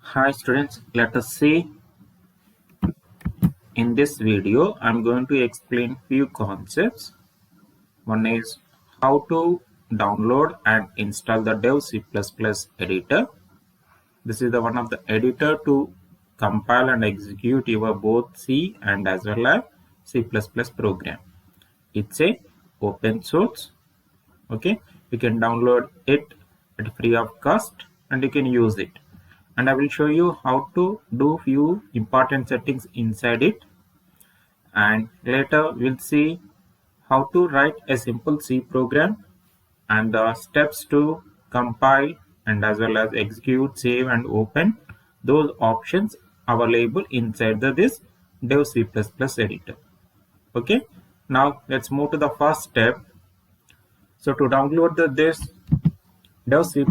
Hi students, let us see. In this video I'm going to explain few concepts. One is how to download and install the Dev C++ editor. This is the one of the editor to compile and execute your both C and as well as C++ program. It's a open source. Okay, you can download it at free of cost and you can use it. And I will show you how to do few important settings inside it, and later we'll see how to write a simple C program and the steps to compile and as well as execute, save and open those options available inside this Dev C++ editor. Okay, now let's move to the first step. So to download this Dev C++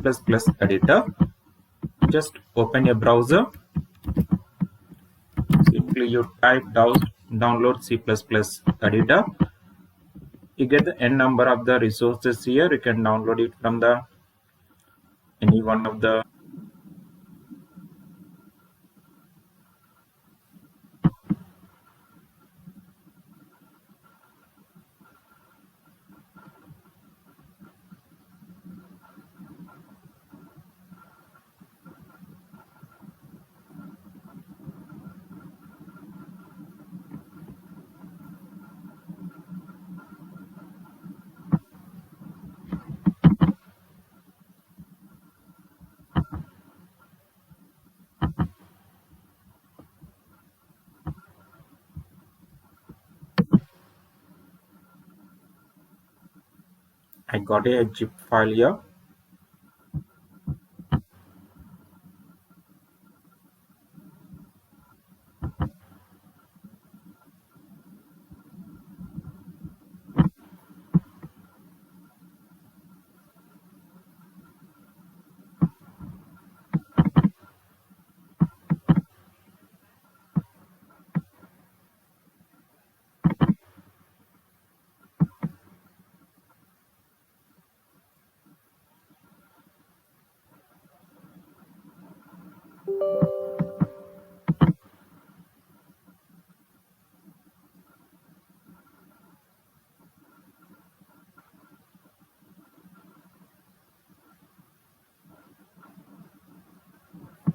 editor, just open a browser. Simply you type download C++ editor. You get the n number of the resources here. You can download it from the any one of the I got a zip file here.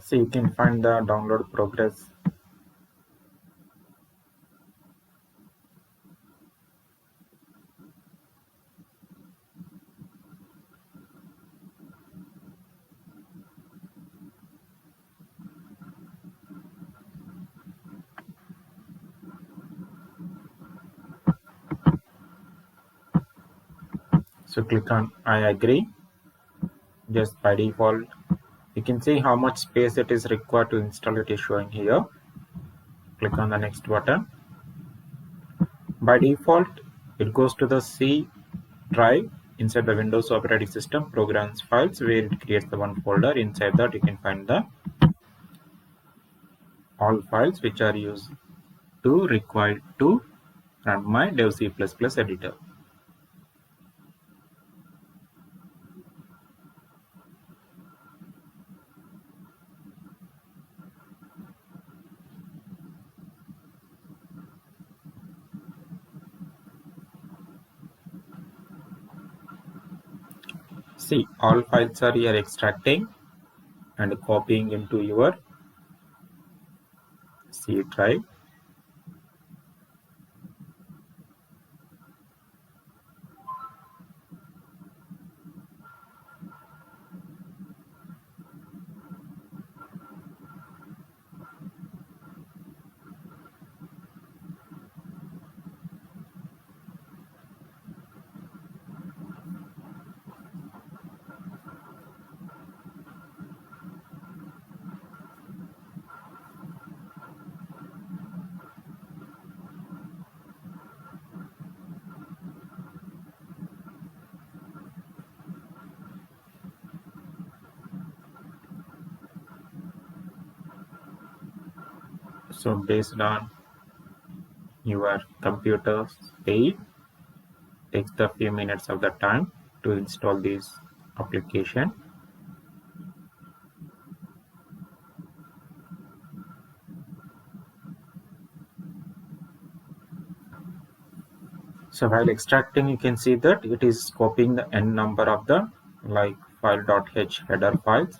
So you can find the download progress. So click on I agree. Just by default, you can see how much space it is required to install it is showing here. Click on the next button. By default, it goes to the C drive inside the Windows operating system programs files, where it creates the one folder. Inside that you can find the all files which are used to required to run my Dev C++ editor. See, all files are here extracting and copying into your C drive. So based on your computer speed, takes the few minutes of the time to install this application. So while extracting, you can see that it is copying the n number of the like file.h header files.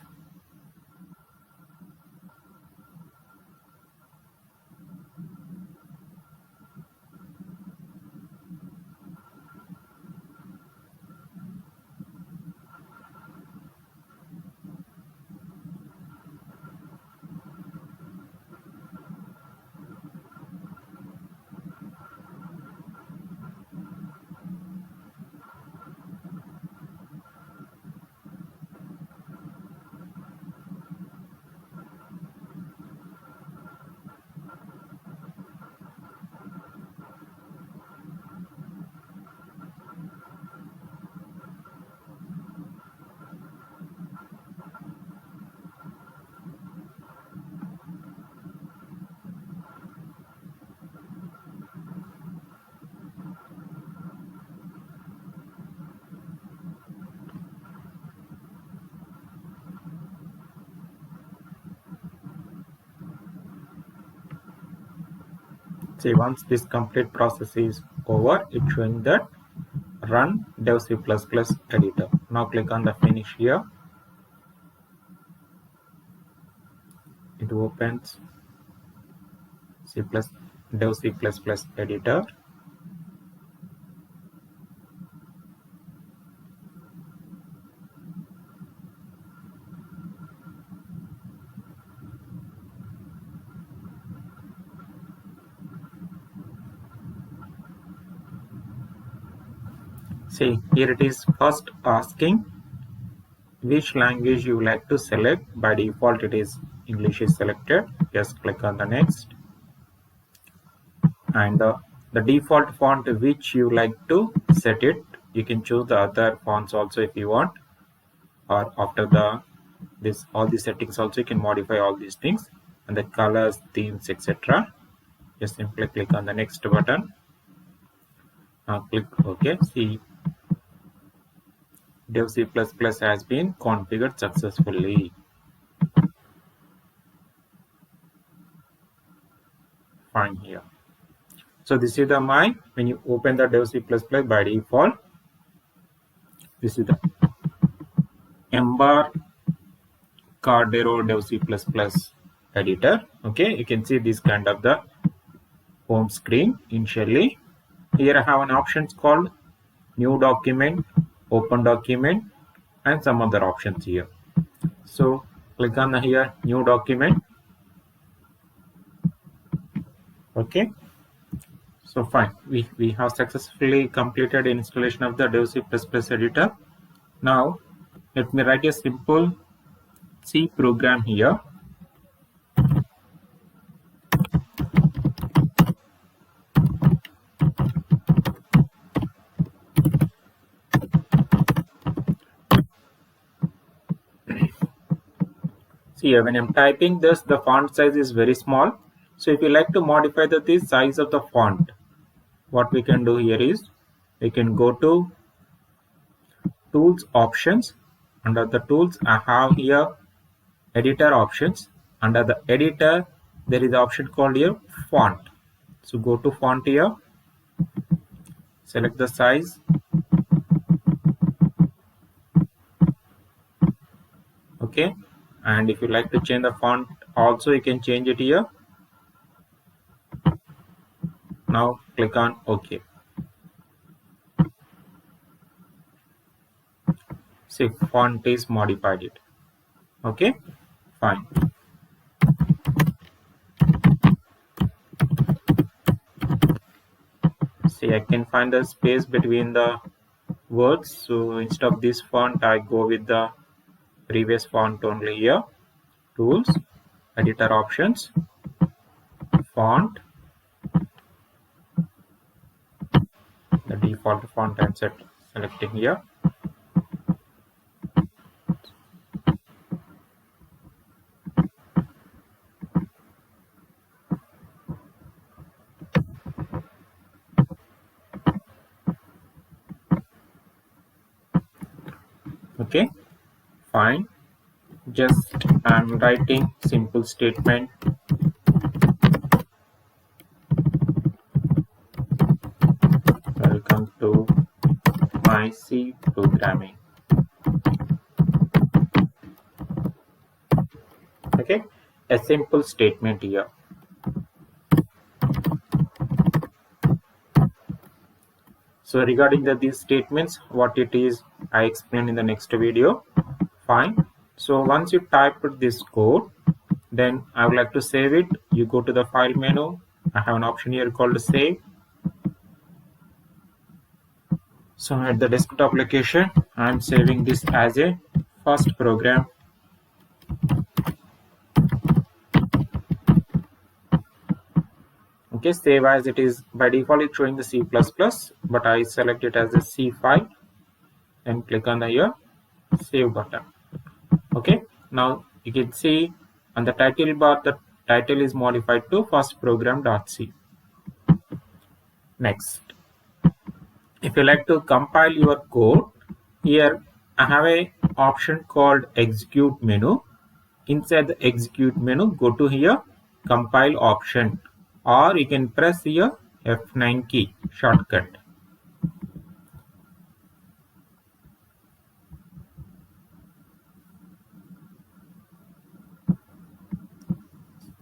See, once this complete process is over, it's showing that run dev C++ editor. Now click on the finish here. It opens dev C++ editor. See, here it is first asking which language you like to select. By default, it is English is selected. Just click on the next. And the default font which you like to set it. You can choose the other fonts also if you want. Or after all these settings also, you can modify all these things. And the colors, themes, etc. Just simply click on the next button. Now click OK. See, dev C++ has been configured successfully. Fine here. So this is the when you open the dev C++ by default, this is the Ember Cordero dev C++ editor. Okay, you can see this kind of the home screen initially. Here I have an options called new document, open document, and some other options here. So click on here new document. Okay, so fine, we have successfully completed installation of the dev C++ editor. Now let me write a simple C program here. See, when I'm typing this, the font size is very small. So if you like to modify the size of the font, what we can do here is we can go to tools options. Under the tools, I have here editor options. Under the editor, there is the option called here font. So go to font here, select the size. Okay, and if you like to change the font also, you can change it here. Now click on OK. See, font is modified it. Okay, fine. See, I can find the space between the words. So instead of this font, I go with the previous font only here. Tools, editor options, font. The default font I'm selecting here. Okay, fine. Just I'm writing simple statement. C programming. Okay, a simple statement here. So regarding these statements, what it is, I explain in the next video. Fine. So once you type this code, then I would like to save it. You go to the file menu. I have an option here called save. So at the desktop location, I am saving this as a first program. Okay, save as it is. By default it's showing the C++, but I select it as a C file and click on the here save button. Okay, now you can see on the title bar the title is modified to firstprogram.c. Next, if you like to compile your code, here I have a option called execute menu. Inside the execute menu, go to here compile option, or you can press here F9 key shortcut.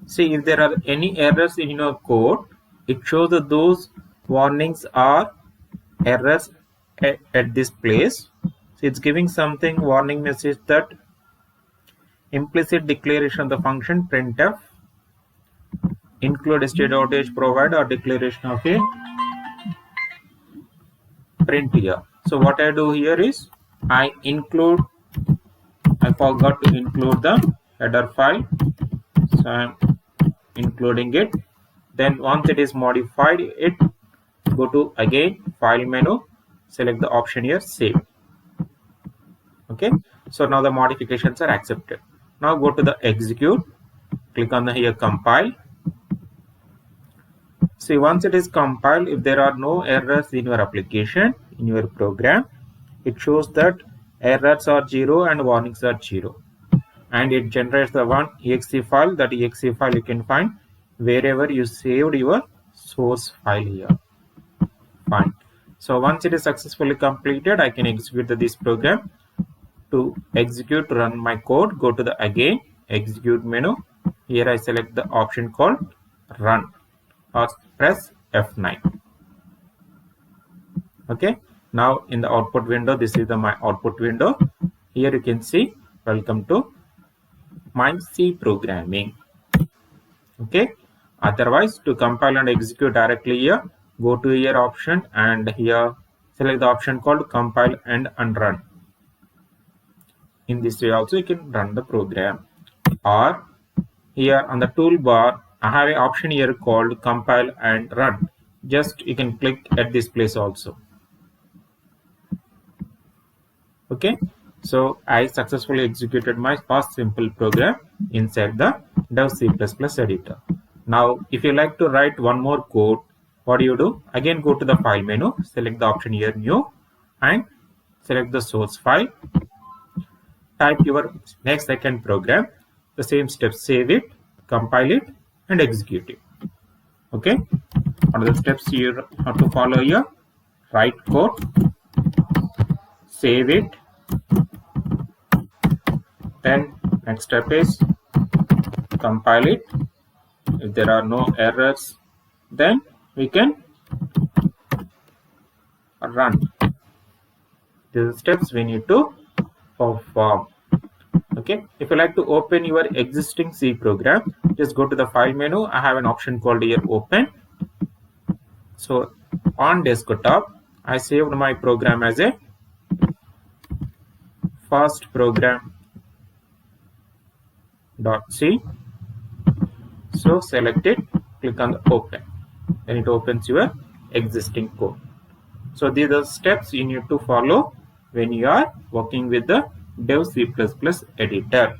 See, if there are any errors in your code, it shows that those warnings are errors at this place. So it's giving something warning message that implicit declaration of the function printf include std.h provide or declaration of a print here. So what I do here is I forgot to include the header file, so I'm including it. Then once it is modified, it go to again file menu, select the option here save. Okay, so now the modifications are accepted. Now go to the execute, click on the here compile. See, once it is compiled, if there are no errors in your application, in your program, it shows that errors are 0 and warnings are 0, and it generates the one exe file. That exe file you can find wherever you saved your source file here. Fine. So once it is successfully completed, I can execute this program. To execute, run my code, go to the again execute menu. Here I select the option called run, or press F9. Okay, now in the output window, this is my output window. Here you can see welcome to my C programming. Okay, otherwise to compile and execute directly here, go to here option and here select the option called compile and run. In this way also you can run the program, or here on the toolbar I have an option here called compile and run. Just you can click at this place also. Okay, so I successfully executed my first simple program inside the Dev C++ editor. Now if you like to write one more code, what do you do? Again go to the file menu, select the option here new and select the source file. Type your next second program, the same steps, save it, compile it and execute it. Okay, what are the steps you have to follow here? Write code, save it, then next step is compile it. If there are no errors, then we can run. These are steps we need to perform. Okay, if you like to open your existing C program, just go to the file menu. I have an option called here open. So on desktop, I saved my program as a first program.c. So select it, click on the open, then it opens your existing code. So these are steps you need to follow when you are working with the Dev C++ editor.